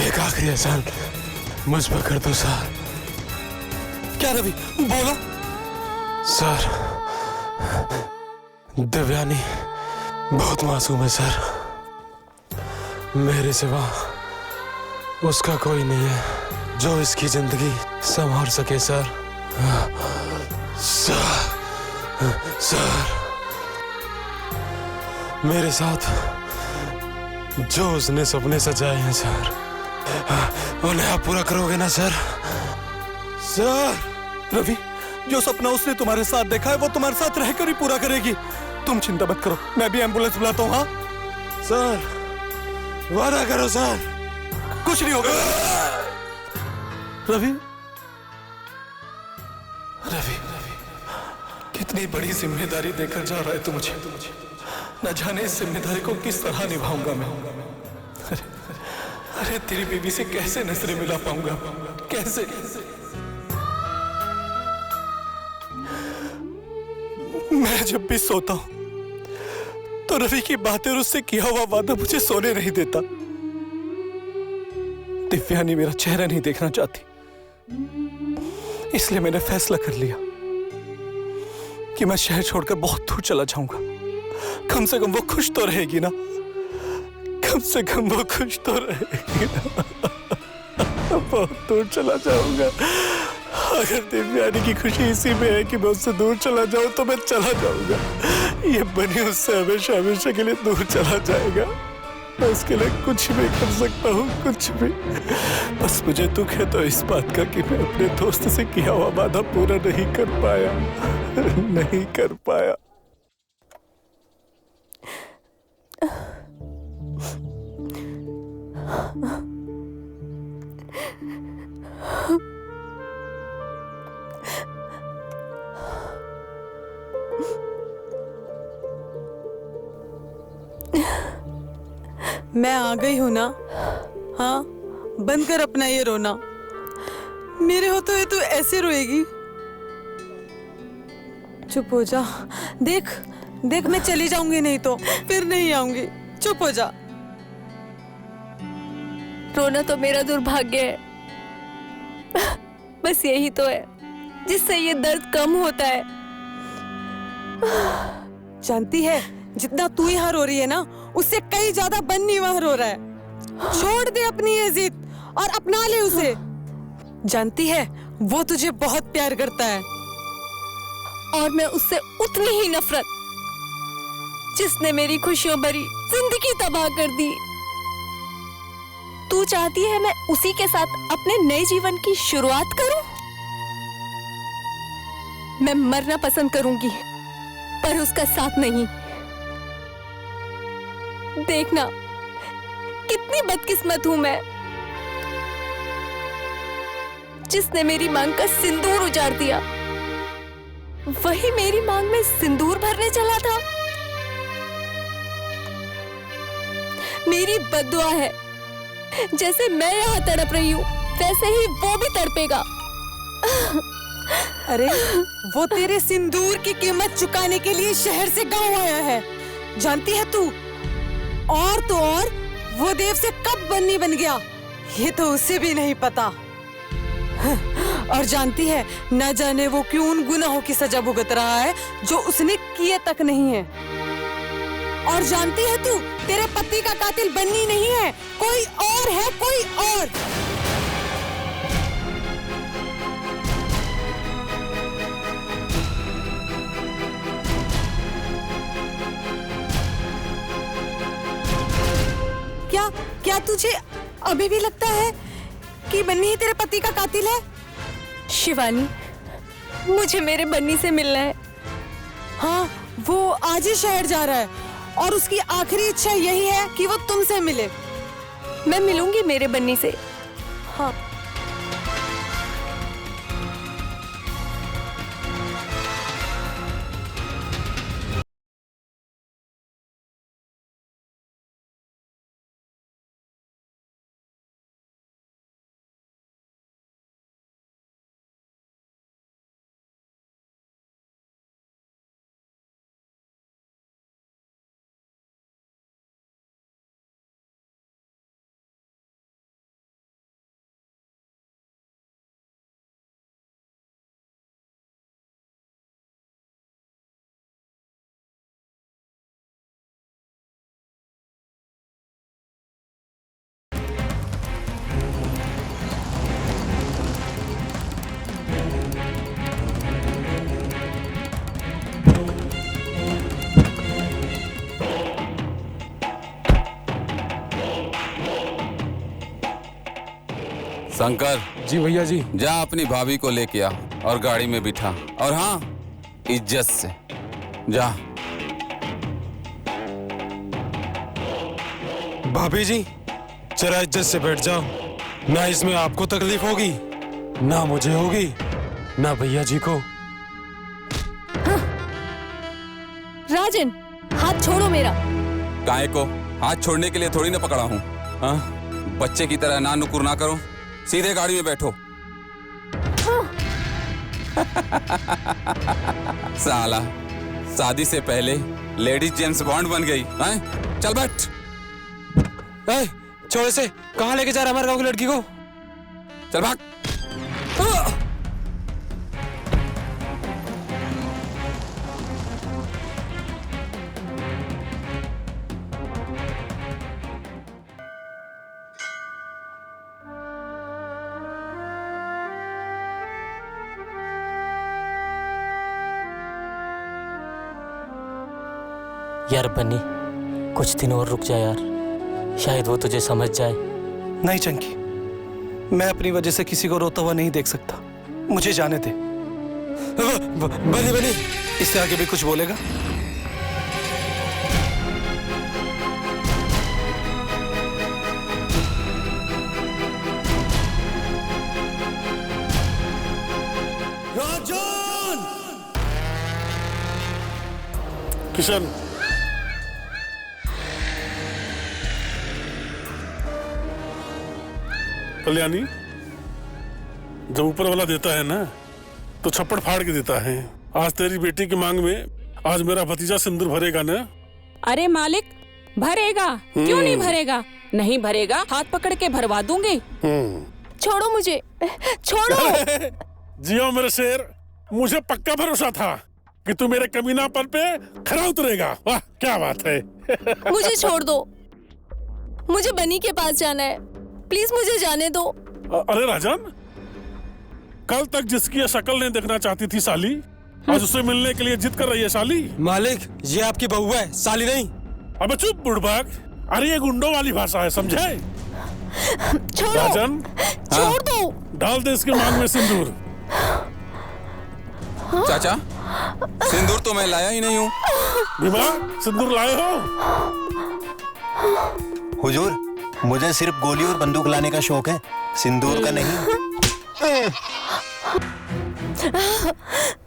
S12: एक आखिरी एहसान मुझ पर कर दो सर।
S1: क्या रवि बोलो।
S12: सर दिव्यानी बहुत मासूम है सर, मेरे सिवा उसका कोई नहीं है जो इसकी जिंदगी संभाल सके सर। सर मेरे साथ जो उसने सपने सजाए हैं सर, उन्हें आप पूरा करोगे ना सर?
S1: सर रवि जो सपना उसने तुम्हारे साथ देखा है वो तुम्हारे साथ रहकर ही पूरा करेगी। तुम चिंता मत करो, मैं भी एम्बुलेंस बुलाता हूँ। हाँ
S12: सर वादा करो सर।
S1: कुछ नहीं होगा। रवि रवि कितनी बड़ी जिम्मेदारी देकर जा रहा है तू मुझे। न जाने इस जिम्मेदारी को किस तरह निभाऊंगा मैं। अरे तेरी बीवी से कैसे नजरें मिला पाऊंगा, कैसे? मैं जब भी सोता हूं तो रवि की बातें और उससे किया हुआ वादा मुझे सोने नहीं देता। दिव्यानी मेरा चेहरा नहीं देखना चाहती, इसलिए मैंने फैसला कर लिया कि मैं शहर छोड़कर बहुत दूर चला जाऊंगा। कम से कम वो खुश तो रहेगी ना, कम से कम वो खुश तो रहेगी ना। बहुत दूर चला जाऊंगा। अगर दिव्यानी की खुशी इसी में है कि मैं उससे दूर चला जाऊं तो मैं चला जाऊंगा। ये बनी उससे हमेशा हमेशा के लिए दूर चला जाएगा। मैं उसके लिए कुछ भी कर सकता हूँ, कुछ भी। बस मुझे दुख है तो इस बात का कि मैं अपने दोस्त से किया हुआ वादा पूरा नहीं कर पाया, नहीं कर पाया।
S7: मैं आ गई हूं ना। हाँ बंद कर अपना ये रोना। मेरे हो तो ये तू ऐसे रोएगी? चुप हो जा। देख देख मैं चली जाऊंगी नहीं तो फिर नहीं आऊंगी। चुप हो जा।
S3: रोना तो मेरा दुर्भाग्य है, बस यही तो है जिससे ये दर्द कम होता है।
S7: जानती है जितना तू यहाँ रो रही है ना उससे कई ज्यादा बन्नी वहाँ रो रहा है। छोड़ दे अपनी ये जिद और अपना ले उसे। जानती है वो तुझे बहुत प्यार करता है
S3: और मैं उससे उतनी ही नफरत जिसने मेरी खुशियों भरी जिंदगी तबाह कर दी। तू चाहती है मैं उसी के साथ अपने नए जीवन की शुरुआत करूं? मैं मरना पसंद करूंगी पर उसका साथ नहीं। देखना कितनी बदकिस्मत हूं मैं, जिसने मेरी मांग का सिंदूर उजाड़ दिया वही मेरी मांग में सिंदूर भरने चला था। मेरी बद्दुआ है, जैसे मैं यहाँ तड़प रही हूँ वैसे ही वो भी तड़पेगा।
S7: अरे वो तेरे सिंदूर की कीमत चुकाने के लिए शहर से गांव आया है, जानती है तू? और तो और वो देव से कब बन्नी बन गया ये तो उसे भी नहीं पता। और जानती है न जाने वो क्यों उन गुनाहों की सजा भुगत रहा है जो उसने किए तक नहीं है। और जानती है तू तेरे पति का कातिल बन्नी नहीं है, कोई और है, कोई और। क्या तुझे अभी भी लगता है कि बन्नी ही तेरे पति का कातिल है?
S3: शिवानी, मुझे मेरे बन्नी से मिलना है।
S7: हाँ, वो आज ही शहर जा रहा है और उसकी आखिरी इच्छा यही है कि वो तुमसे मिले।
S3: मैं मिलूंगी मेरे बन्नी से। हाँ।
S9: शंकर।
S12: जी भैया जी।
S9: जा अपनी भाभी को लेके आ और गाड़ी में बिठा, और हाँ, इज्जत से जा।
S12: भाभी जी, जरा इज्जत से बैठ जाओ। ना इसमें आपको तकलीफ होगी, ना मुझे होगी, ना भैया जी को।
S3: हाँ। राजन, हाथ छोड़ो मेरा।
S9: काहे को? हाथ छोड़ने के लिए थोड़ी ना पकड़ा हूँ। हाँ? बच्चे की तरह ना नुकुर ना करो, सीधे गाड़ी में बैठो। साला, शादी से पहले लेडीज जेम्स बॉन्ड बन गई हैं? चल बैठ।
S12: छोड़ से, कहाँ लेके जा रहा हमारे गांव की लड़की को?
S9: चल भाग।
S13: यार बन्नी, कुछ दिन और रुक जा यार, शायद वो तुझे समझ जाए।
S1: नहीं चंकी, मैं अपनी वजह से किसी को रोता हुआ नहीं देख सकता। मुझे जाने दे।
S12: बनी बनी,
S1: इससे आगे भी कुछ बोलेगा?
S8: राजन! किशन, कल्याणी, जब ऊपर वाला देता है ना तो छप्पड़ फाड़ के देता है। आज तेरी बेटी की मांग में आज मेरा भतीजा सिंदूर भरेगा ना?
S2: अरे मालिक, भरेगा, क्यों नहीं भरेगा? नहीं भरेगा, हाथ पकड़ के भरवा दूंगी।
S3: छोड़ो मुझे, छोड़ो।
S8: जियो मेरे शेर, मुझे पक्का भरोसा था कि तू मेरे कमीनापन पे खरा उतरेगा। वाह, क्या बात है।
S3: मुझे छोड़ दो, मुझे बनी के पास जाना है, प्लीज मुझे जाने दो।
S8: अरे राजन, कल तक जिसकी ये शक्ल नहीं देखना चाहती थी साली, आज उससे मिलने के लिए जिद कर रही है साली।
S12: मालिक, ये आपकी बहू है, साली नहीं।
S8: अबे चुप बुड़बक, अरे ये गुंडों वाली भाषा है, समझे?
S3: छोड़ो,
S8: राजन,
S3: छोड़ दो।
S8: डाल दे इसके मांग में सिंदूर।
S9: चाचा, सिंदूर तो मैं लाया ही नहीं हूँ।
S8: भीमा, सिंदूर लाए हो?
S10: हुजूर, मुझे सिर्फ गोली और बंदूक लाने का शौक है, सिंदूर का नहीं।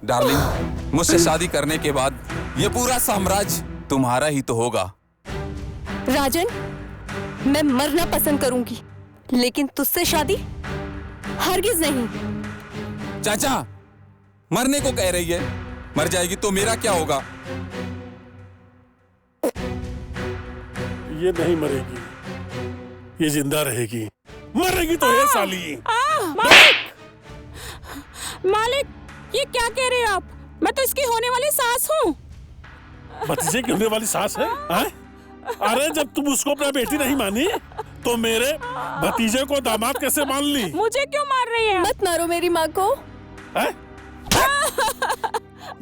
S9: डार्लिंग, मुझसे शादी करने के बाद ये पूरा साम्राज्य तुम्हारा ही तो होगा।
S3: राजन, मैं मरना पसंद करूंगी, लेकिन तुझसे शादी हरगिज नहीं।
S9: चाचा, मरने को कह रही है, मर जाएगी तो मेरा क्या होगा?
S8: ये नहीं मरेगी, ये जिंदा रहेगी। मरेगी तो है साली।
S2: मालिक, मालिक, ये क्या कह रहे हो आप? मैं तो इसकी होने वाली सास हूँ।
S8: भतीजे की होने वाली सास है? अरे जब तुम उसको अपना बेटी नहीं मानी, तो मेरे भतीजे को दामाद कैसे मान ली?
S2: मुझे क्यों मार रही है?
S3: मत मारो मेरी माँ को।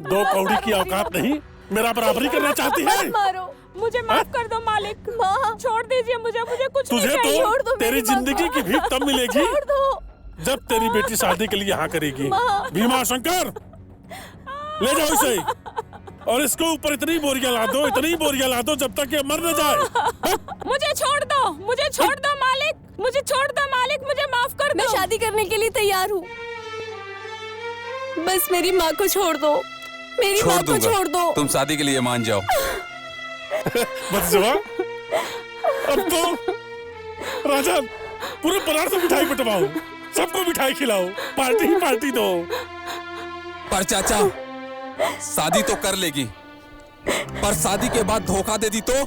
S8: दो कौड़ी की औकात नहीं, मेरा बराबरी करना चाहती है?
S3: मत मारो।
S2: मुझे माफ कर दो मालिक।
S3: माँ
S2: छोड़ दीजिए मुझे, मुझे कुछ
S8: तुझे
S2: नहीं चाहिए।
S3: छोड़ दो
S8: तो तेरी
S3: मेरी माँ
S8: जिंदगी
S3: को।
S8: की भीख तब मिलेगी
S3: छोड़ दो।
S8: जब तेरी बेटी शादी के लिए यहाँ करेगी।
S3: माँ।
S8: भीमा शंकर, ले जाओ इसे और इसको ऊपर इतनी बोरियां ला दो, इतनी बोरियां ला दो जब तक ये मर न जाए।
S2: मुझे छोड़ दो, मुझे छोड़ दो मालिक, मुझे छोड़ दो मालिक, मुझे माफ कर दो।
S3: मैं शादी करने के लिए तैयार हूँ, बस मेरी माँ को छोड़ दो, मेरी माँ को छोड़ दो।
S9: तुम शादी के लिए मान जाओ।
S8: बदजुआ, अब तो राजा पूरे बनारस में मिठाई बंटवाओ, सबको मिठाई खिलाओ, पार्टी ही पार्टी दो।
S9: पर चाचा, शादी तो कर लेगी, पर शादी के बाद धोखा दे दी तो?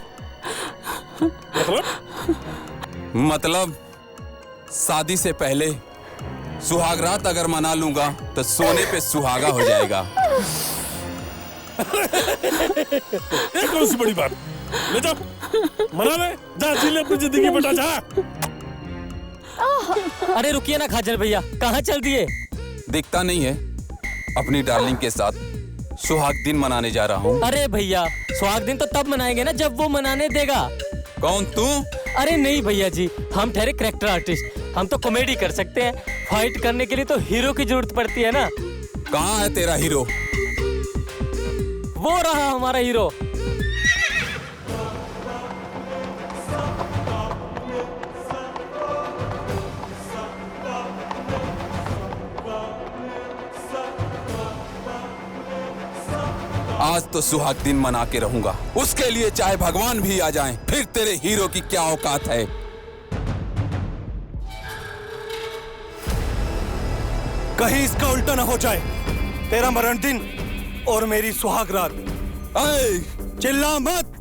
S9: मतलब शादी से पहले सुहागरात अगर मना लूंगा तो सोने पे सुहागा हो जाएगा।
S8: ये कौन सी बड़ी बात? ले जाओ, मना ले, जा जी ले अपनी जिंदगी बेटा, जा।
S13: अरे रुकिए ना खाजल भैया, कहाँ चल दिए?
S9: दिखता नहीं है, अपनी डार्लिंग के साथ सुहाग दिन मनाने जा रहा हूँ।
S13: अरे भैया, सुहाग दिन तो तब मनाएंगे ना जब वो मनाने देगा।
S9: कौन, तू?
S13: अरे नहीं भैया जी, हम ठहरे कैरेक्टर आर्टिस्ट, हम तो कॉमेडी कर सकते हैं। फाइट करने के लिए तो हीरो की जरूरत पड़ती है ना।
S9: कहाँ है तेरा हीरो?
S13: वो रहा हमारा हीरो।
S9: आज तो सुहाग दिन मना के रहूंगा, उसके लिए चाहे भगवान भी आ जाएं, फिर तेरे हीरो की क्या औकात है।
S1: कहीं इसका उल्टा ना हो जाए, तेरा मरण दिन और मेरी सुहाग रात। चिल्ला मत,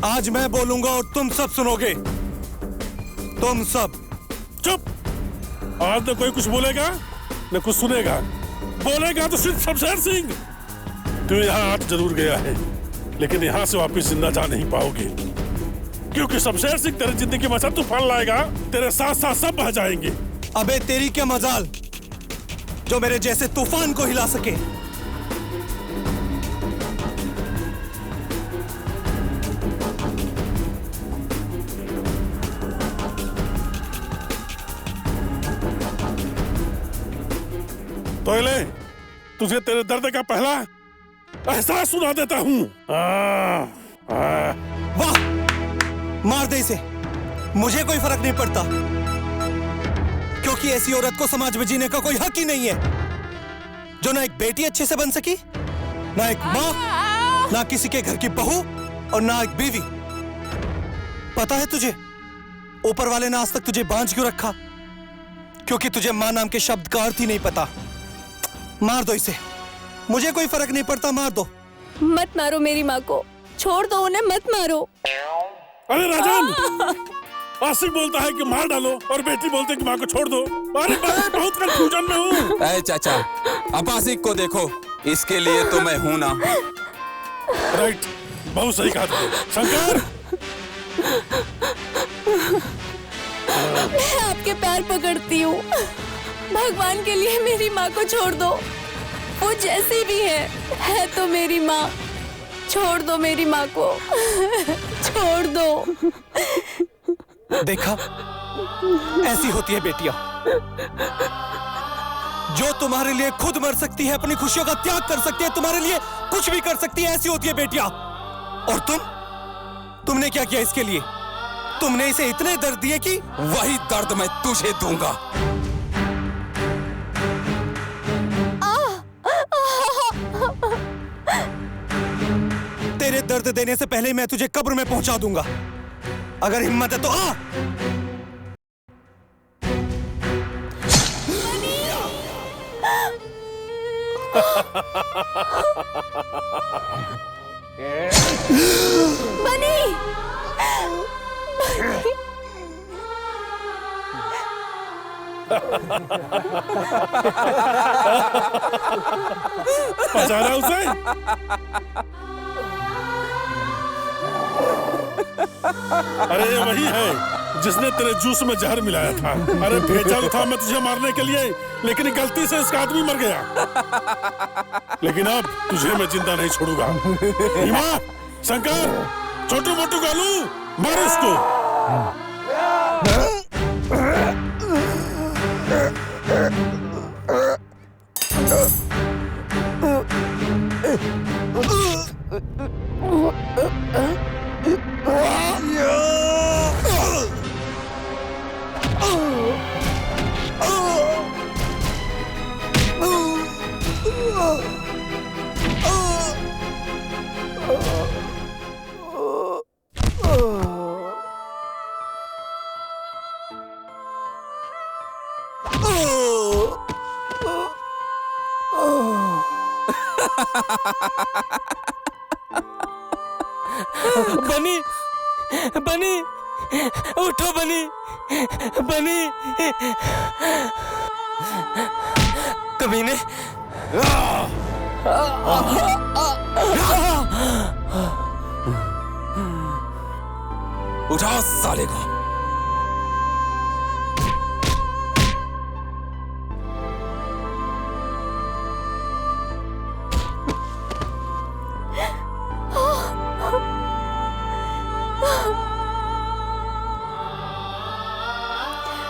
S1: आज मैं बोलूंगा और तुम सब सुनोगे, तुम सब।
S8: चुप, आज न कोई कुछ बोलेगा न कुछ सुनेगा, बोलेगा तो सिर्फ शमशेर सिंह। तू यहाँ आज जरूर गया है, लेकिन यहाँ से वापस जिंदा जा नहीं पाओगे, क्योंकि शमशेर सिंह तेरी जिंदगी में सब तूफान लाएगा, तेरे साथ साथ सब बह जाएंगे।
S1: अबे तेरी क्या मजाल जो मेरे जैसे तूफान को हिला सके।
S8: तो ले, तुझे तेरे दर्द का पहला एहसास सुना देता हूँ।
S1: वाह, मार दे इसे, मुझे कोई फर्क नहीं पड़ता, क्योंकि ऐसी औरत को समाज में जीने का कोई हक ही नहीं है, जो ना एक बेटी अच्छे से बन सकी, ना एक माँ, ना किसी के घर की बहू और ना एक बीवी। पता है तुझे, ऊपर वाले ने आज तक तुझे बांझ क्यों रखा? क्योंकि तुझे माँ नाम के शब्द का अर्थ ही नहीं पता। मार दो इसे, मुझे कोई फर्क नहीं पड़ता, मार दो।
S3: मत मारो मेरी माँ को, छोड़ दो उन्हें, मत मारो।
S8: अरे राजन, आसिफ बोलता है कि मार डालो और बेटी बोलते है कि माँ को छोड़ दो। अरे मैं बहुत कंफ्यूजन में हूँ।
S9: ऐ चाचा, अब आसिफ को देखो, इसके लिए तो मैं हूँ ना।
S8: राइट, बहुत सही कहा तुमने। शंकर,
S3: मैं आपके पैर पकड़ती हूँ, भगवान के लिए मेरी माँ को छोड़ दो, वो जैसी भी है तो मेरी माँ। छोड़ दो मेरी माँ को, छोड़ दो।
S1: देखा, ऐसी होती है बेटियां, जो तुम्हारे लिए खुद मर सकती है, अपनी खुशियों का त्याग कर सकती है, तुम्हारे लिए कुछ भी कर सकती है, ऐसी होती है बेटियां। और तुमने क्या किया इसके लिए? तुमने इसे इतने दर्द दिए कि
S9: वही दर्द मैं तुझे दूंगा।
S1: तेरे दर्द देने से पहले मैं तुझे कब्र में पहुंचा दूंगा। अगर हिम्मत है तो आ।
S3: बनी,
S8: पहचाना उसे? अरे ये वही है जिसने तेरे जूस में जहर मिलाया था। अरे भेजा था मैं तुझे मारने के लिए, लेकिन गलती से इसका आदमी मर गया। लेकिन अब तुझे मैं जिंदा नहीं छोड़ूंगा। भीमा, शंकर, छोटू मोटू गालू, मारो उसको।
S13: बनी, बनी, उठो बनी, बनी, कमीने।
S9: उठाओ साले को।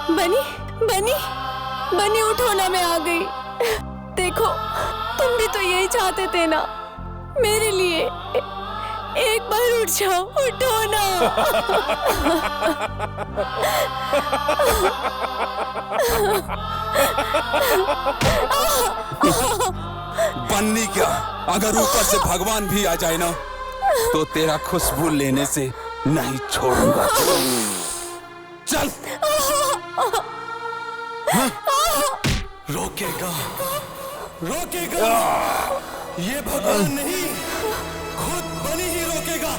S3: बनी, बनी, बनी उठो ना, मैं आ गई। देखो, तुम भी तो यही चाहते थे ना, मेरे लिए। एक बार उठ जाओ, उठो ना।
S9: बननी क्या, अगर ऊपर से भगवान भी आ जाए ना, तो तेरा खुशबू लेने से नहीं छोड़ूंगा। चल।
S1: रोकेगा, रोकेगा, ये भगवान नहीं, खुद बनी ही रोकेगा।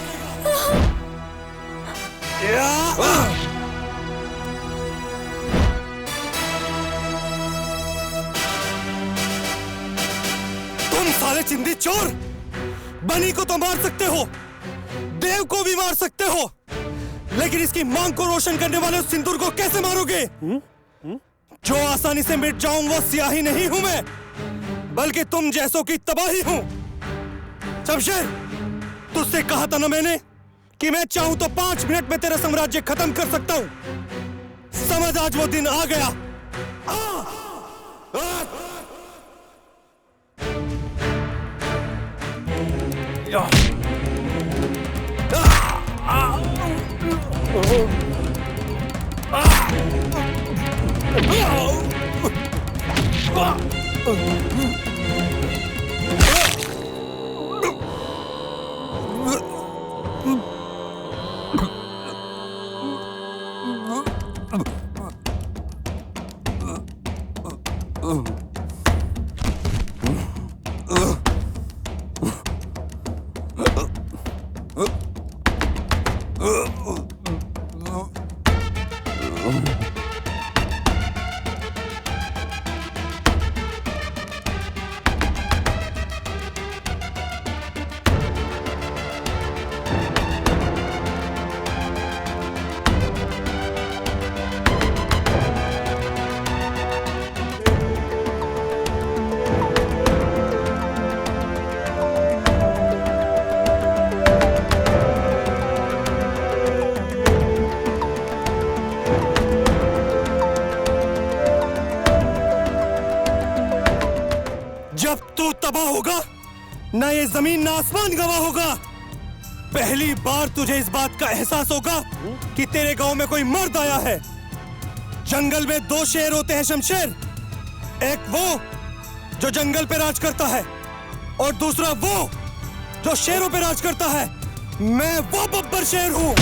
S1: तुम साले चिंदी चोर, बनी को तो मार सकते हो, देव को भी मार सकते हो, लेकिन इसकी मांग को रोशन करने वाले उस सिंदूर को कैसे मारोगे? जो आसानी से मिट जाऊं वो स्याही नहीं हूं मैं, बल्कि तुम जैसों की तबाही हूं। शमशेर, तुझसे कहा था ना मैंने कि मैं चाहूं तो 5 मिनट में तेरा साम्राज्य खत्म कर सकता हूं। समझ, आज वो दिन आ गया। जब तू तबाह होगा, ना ये जमीन ना आसमान गवाह होगा। पहली बार तुझे इस बात का एहसास होगा कि तेरे गांव में कोई मर्द आया है। जंगल में 2 शेर होते हैं शमशेर, एक वो जो जंगल पे राज करता है और दूसरा वो जो शेरों पे राज करता है। मैं वो बब्बर शेर हूं।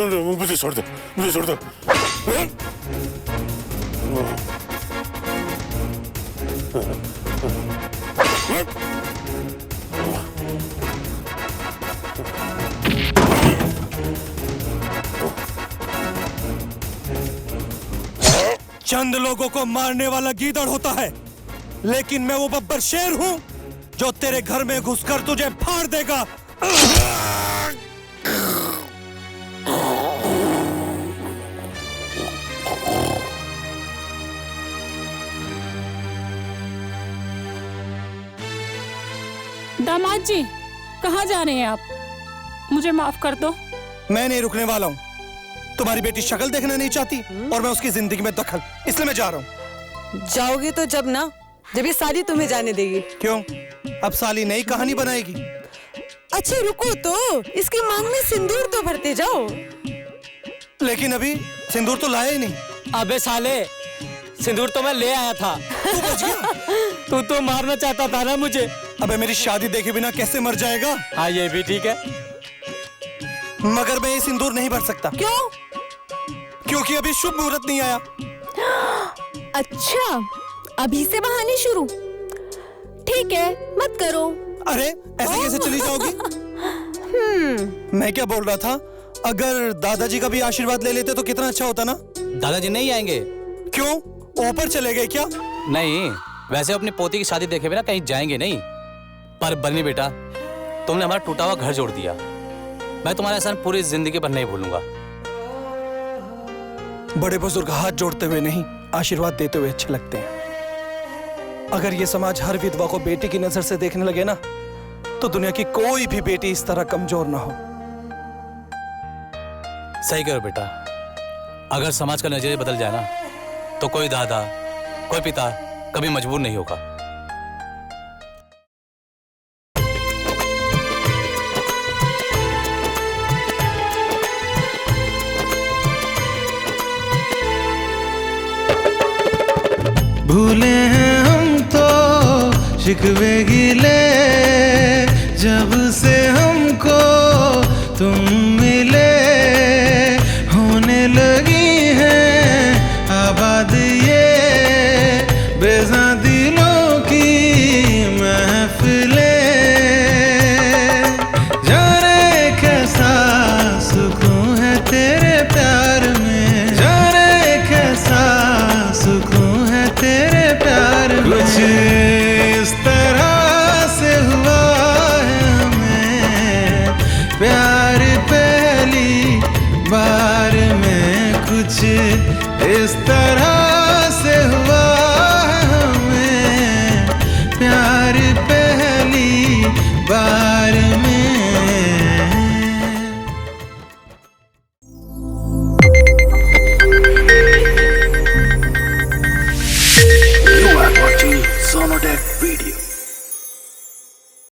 S8: मुझे छोड़ दो, मुझे छोड़ दो।
S1: चंद लोगों को मारने वाला गीदड़ होता है, लेकिन मैं वो बब्बर शेर हूं जो तेरे घर में घुसकर तुझे फाड़ देगा।
S2: दामाद जी, कहाँ जा रहे हैं आप? मुझे माफ कर दो।
S1: मैं नहीं रुकने वाला हूँ। तुम्हारी बेटी शक्ल देखना नहीं चाहती और मैं उसकी जिंदगी में दखल, इसलिए मैं जा रहा हूँ।
S7: जाओगे तो जब ना, जब ये साली तुम्हें जाने देगी।
S1: क्यों? अब साली नई कहानी बनाएगी?
S7: अच्छा रुको तो, इसकी मांग में सिंदूर तो भरते जाओ।
S1: लेकिन अभी सिंदूर तो लाया ही नहीं।
S13: अबे साले, सिंदूर तो मैं ले आया था।
S1: तू बच गया।
S13: तू तो मारना चाहता था ना मुझे।
S1: अबे मेरी शादी देखे बिना कैसे मर जाएगा?
S13: हाँ ये भी ठीक है,
S1: मगर मैं ये सिंदूर नहीं भर सकता।
S7: क्यों?
S1: क्योंकि अभी शुभ मुहूर्त नहीं आया।
S3: अच्छा, अभी से बहाने शुरू। ठीक है, मत करो।
S1: अरे ऐसे कैसे चली जाओगी? मैं क्या बोल रहा था, अगर दादाजी का भी आशीर्वाद ले लेते तो कितना अच्छा होता ना।
S5: दादाजी नहीं आएंगे।
S1: क्यों? ऊपर चले गए क्या?
S5: नहीं, वैसे अपनी पोती की शादी देखे बिना कहीं जाएंगे नहीं। पर बन्नी बेटा, तुमने हमारा टूटा हुआ घर जोड़ दिया। मैं तुम्हारा एहसान पूरी जिंदगी भर नहीं भूलूंगा।
S1: बड़े बुजुर्ग हाथ जोड़ते हुए नहीं, आशीर्वाद देते हुए अच्छे लगते हैं। अगर ये समाज हर विधवा को बेटी की नजर से देखने लगे ना, तो दुनिया की कोई भी बेटी इस तरह कमजोर ना हो।
S5: सही करो बेटा, अगर समाज का नजरिया बदल जाए ना, तो कोई दादा, कोई पिता कभी मजबूर नहीं होगा।
S4: भूले हैं हम तो शिकवे गिले, जब से हमको तुम मिले। होने लगी हैं आबाद ये बेज़ा दिलों की महफिलें। जाने कैसा सुकून है तेरे प्यार में, जाने कैसा सुकून है तेरे प्यार में। कुछ इस तरह से हुआ है हमें प्यार पहली बार में, कुछ इस तरह